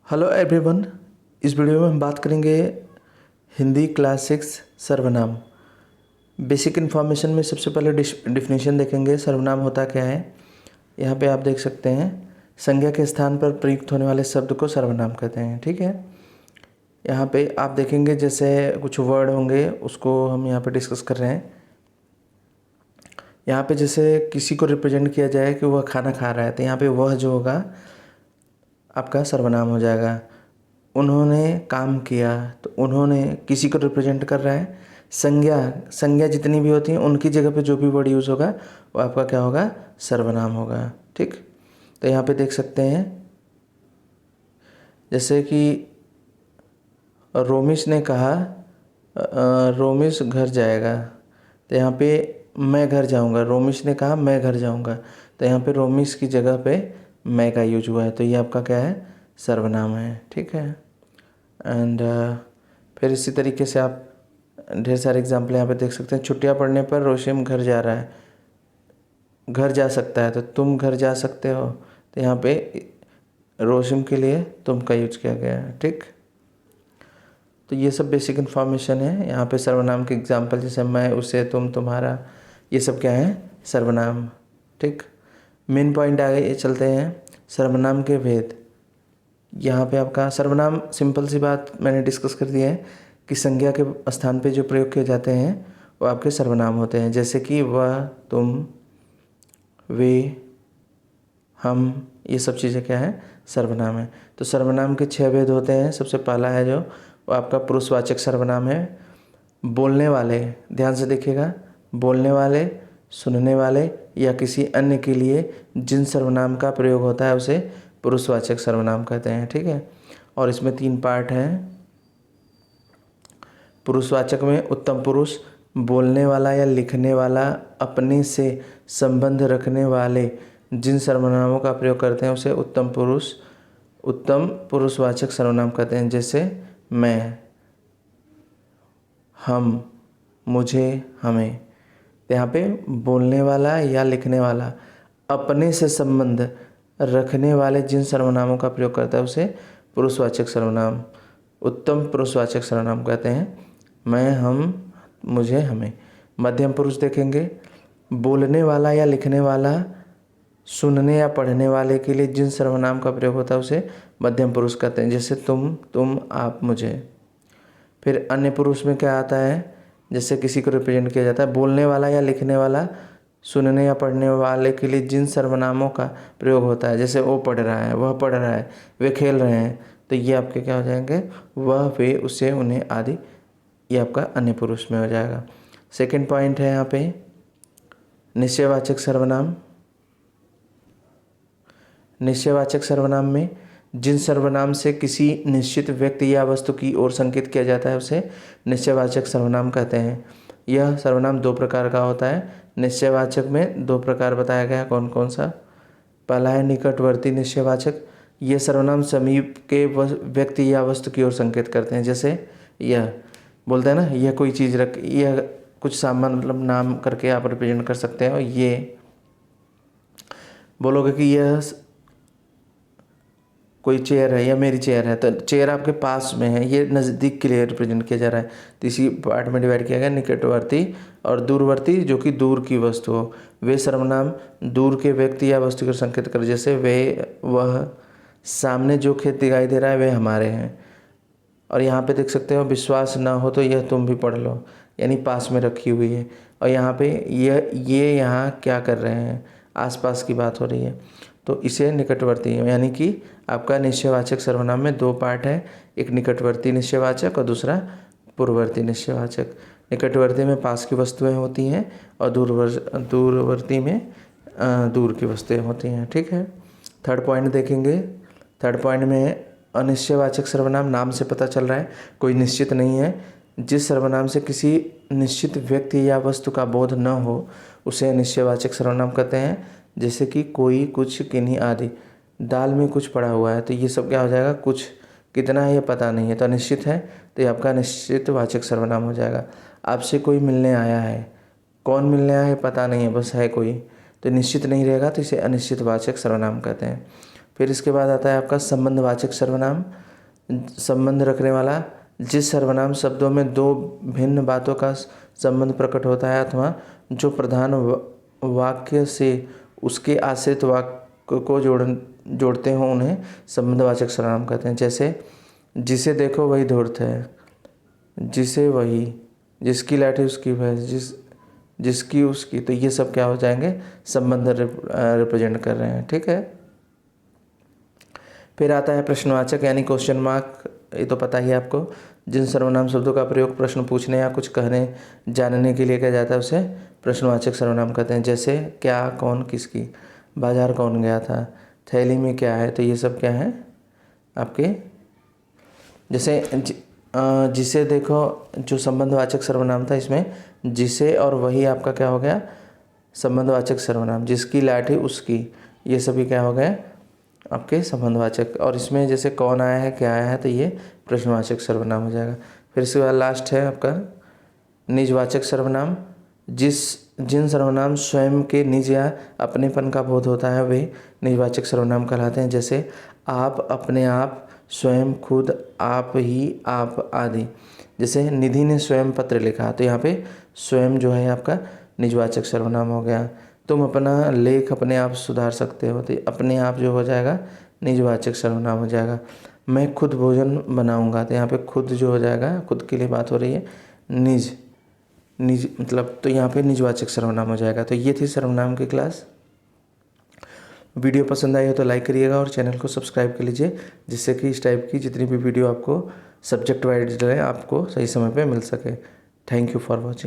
Hello everyone. इस video में हम बात करेंगे हिंदी क्लास 6 सर्वनाम। बेसिक इन्फॉर्मेशन में सबसे पहले डिफिनीशन देखेंगे। सर्वनाम होता क्या है। यहाँ पे आप देख सकते हैं, संज्ञा के स्थान पर प्रयुक्त होने वाले शब्द को सर्वनाम कहते हैं। ठीक है, यहाँ पे आप देखेंगे जैसे कुछ वर्ड होंगे, उसको हम यहाँ पे डिस्कस कर रहे हैं। यहाँ पे जैसे किसी को रिप्रेजेंट किया जाए कि वह खाना खा रहा है, तो यहाँ पे वह जो होगा आपका सर्वनाम हो जाएगा। उन्होंने काम किया, तो उन्होंने किसी को रिप्रेजेंट कर रहा है। संज्ञा जितनी भी होती हैं उनकी जगह पे जो भी वर्ड यूज़ होगा वो आपका क्या होगा, सर्वनाम होगा। ठीक, तो यहाँ पे देख सकते हैं जैसे कि रोमिश ने कहा रोमिश घर जाएगा, तो यहाँ पे मैं घर जाऊँगा। रोमिश ने कहा मैं घर जाऊँगा, तो यहाँ पे रोमिश की जगह पे मैं का यूज हुआ है, तो ये आपका क्या है, सर्वनाम है। ठीक है, एंड फिर इसी तरीके से आप ढेर सारे एग्जाम्पल यहाँ पे देख सकते हैं। छुट्टियाँ पड़ने पर रोशिम घर जा रहा है, घर जा सकता है, तो तुम घर जा सकते हो, तो यहाँ पे रोशिम के लिए तुम का यूज किया गया है। ठीक, तो ये सब बेसिक इन्फॉर्मेशन है। यहाँ पे सर्वनाम के एग्जाम्पल जैसे मैं, उसे, तुम, तुम्हारा, ये सब क्या है, सर्वनाम। ठीक, मेन पॉइंट आगे चलते हैं, सर्वनाम के भेद। यहाँ पे आपका सर्वनाम, सिंपल सी बात मैंने डिस्कस कर दी है कि संज्ञा के स्थान पे जो प्रयोग किए जाते हैं वो आपके सर्वनाम होते हैं। जैसे कि वह, तुम, वे, हम, ये सब चीज़ें क्या है, सर्वनाम है। तो सर्वनाम के 6 भेद होते हैं। सबसे पहला है जो वो आपका पुरुषवाचक सर्वनाम है। बोलने वाले, ध्यान से देखिएगा, बोलने वाले, सुनने वाले या किसी अन्य के लिए जिन सर्वनाम का प्रयोग होता है उसे पुरुषवाचक सर्वनाम कहते हैं। ठीक है, और इसमें 3 पार्ट हैं। पुरुषवाचक में उत्तम पुरुष, बोलने वाला या लिखने वाला, अपने से संबंध रखने वाले जिन सर्वनामों का प्रयोग करते हैं उसे उत्तम पुरुषवाचक सर्वनाम कहते हैं। जैसे मैं, हम, मुझे, हमें। यहाँ पे बोलने वाला या लिखने वाला, अपने से संबंध रखने वाले जिन सर्वनामों का प्रयोग करता है उसे पुरुषवाचक सर्वनाम, उत्तम पुरुषवाचक सर्वनाम कहते हैं। मैं, हम, मुझे, हमें। मध्यम पुरुष देखेंगे, बोलने वाला या लिखने वाला, सुनने या पढ़ने वाले के लिए जिन सर्वनाम का प्रयोग होता है उसे मध्यम पुरुष कहते हैं। जैसे तुम, आप, मुझे। फिर अन्य पुरुष में क्या आता है, जैसे किसी को रिप्रेजेंट किया जाता है, बोलने वाला या लिखने वाला, सुनने या पढ़ने वाले के लिए जिन सर्वनामों का प्रयोग होता है। जैसे वो पढ़ रहा है, वह पढ़ रहा है, वे खेल रहे हैं, तो ये आपके क्या हो जाएंगे, वह, वे, उसे, उन्हें आदि। ये आपका अन्य पुरुष में हो जाएगा। सेकंड पॉइंट है यहाँ पे निश्चयवाचक सर्वनाम। निश्चयवाचक सर्वनाम में जिन सर्वनाम से किसी निश्चित व्यक्ति या वस्तु की ओर संकेत किया जाता है उसे निश्चयवाचक सर्वनाम कहते हैं। यह सर्वनाम 2 प्रकार का होता है। निश्चयवाचक में 2 प्रकार बताया गया है, कौन कौन सा। पहला है निकटवर्ती निश्चयवाचक। यह सर्वनाम समीप के व्यक्ति या वस्तु की ओर संकेत करते हैं। जैसे यह बोलते हैं ना, यह कोई चीज़ रख, यह कुछ सामान, मतलब नाम करके आप रिप्रेजेंट कर सकते हैं। और ये बोलोगे कि यह कोई चेयर है या मेरी चेयर है, तो चेयर आपके पास में है, ये नज़दीक के लिए रिप्रेजेंट किया जा रहा है। तो इसी पार्ट में डिवाइड किया गया, निकटवर्ती और दूरवर्ती, जो कि दूर की वस्तु हो। वे सर्वनाम दूर के व्यक्ति या वस्तु को संकेत कर, जैसे वे, वह, सामने जो खेत दिखाई दे रहा है वे हमारे हैं। और यहाँ पे देख सकते हो, विश्वास ना हो तो यह तुम भी पढ़ लो, यानी पास में रखी हुई है। और यहाँ पे ये यहाँ क्या कर रहे हैं, आसपास की बात हो रही है, तो इसे निकटवर्ती है। यानी कि आपका निश्चयवाचक सर्वनाम में 2 पार्ट है, एक निकटवर्ती निश्चयवाचक और दूसरा पूर्ववर्ती निश्चयवाचक। निकटवर्ती में पास की वस्तुएं होती हैं और दूरवर्ती में दूर की वस्तुएं होती हैं। ठीक है, थर्ड पॉइंट देखेंगे। थर्ड पॉइंट में अनिश्चयवाचक सर्वनाम, नाम से पता चल रहा है कोई निश्चित नहीं है। जिस सर्वनाम से किसी निश्चित व्यक्ति या वस्तु का बोध न हो उसे अनिश्चयवाचक सर्वनाम कहते हैं। जैसे कि कोई, कुछ, किन्हीं आदि। दाल में कुछ पड़ा हुआ है, तो ये सब क्या हो जाएगा, कुछ, कितना है ये पता नहीं है, तो अनिश्चित है, तो ये आपका अनिश्चितवाचक सर्वनाम हो जाएगा। आपसे कोई मिलने आया है, कौन मिलने आया है पता नहीं है, बस है कोई, तो निश्चित नहीं रहेगा, तो इसे अनिश्चितवाचक सर्वनाम कहते हैं। फिर इसके बाद आता है आपका संबंधवाचक सर्वनाम। संबंध रखने वाला जिस सर्वनाम शब्दों में दो भिन्न बातों का संबंध प्रकट होता है अथवा जो प्रधान वाक्य से उसके आश्रित वाक्य को जोड़ते हो उन्हें संबंधवाचक सर्वनाम कहते हैं। जैसे जिसे देखो वही धूर्त है, जिसे वही, जिसकी लाठी उसकी भैंस, जिसकी उसकी, तो ये सब क्या हो जाएंगे, संबंध रिप्रेजेंट कर रहे हैं। ठीक है। फिर आता है प्रश्नवाचक यानी क्वेश्चन मार्क। ये तो पता ही है आपको। जिन सर्वनाम शब्दों का प्रयोग प्रश्न पूछने या कुछ कहने जानने के लिए किया जाता है उसे प्रश्नवाचक सर्वनाम कहते हैं। जैसे क्या, कौन, किसकी, बाजार कौन गया था, थैली में क्या है, तो ये सब क्या है आपके। जैसे जिसे देखो, जो संबंधवाचक सर्वनाम था इसमें जिसे और वही आपका क्या हो गया, संबंधवाचक सर्वनाम। जिसकी लाठी उसकी, ये सभी क्या हो गए आपके संबंधवाचक। और इसमें जैसे कौन आया है, क्या आया है, तो ये प्रश्नवाचक सर्वनाम हो जाएगा। फिर इसके बाद लास्ट है आपका निजवाचक सर्वनाम। जिन सर्वनाम स्वयं के निज या अपनेपन का बोध होता है वे निजवाचक सर्वनाम कहलाते हैं। जैसे आप, अपने आप, स्वयं, खुद, आप ही, आप आदि। जैसे निधि ने स्वयं पत्र लिखा, तो यहाँ पे स्वयं जो है आपका निजवाचक सर्वनाम हो गया। तुम अपना लेख अपने आप सुधार सकते हो, तो अपने आप जो हो जाएगा निजवाचक सर्वनाम हो जाएगा। मैं खुद भोजन बनाऊंगा, तो यहाँ पे खुद जो हो जाएगा, खुद के लिए बात हो रही है, निज मतलब, तो यहाँ पे निजवाचक सर्वनाम हो जाएगा। तो ये थी सर्वनाम की क्लास। वीडियो पसंद आई हो तो लाइक करिएगा और चैनल को सब्सक्राइब कर लीजिए, जिससे कि इस टाइप की जितनी भी वीडियो आपको सब्जेक्ट वाइज आपको सही समय पे मिल सके। Thank you for watching.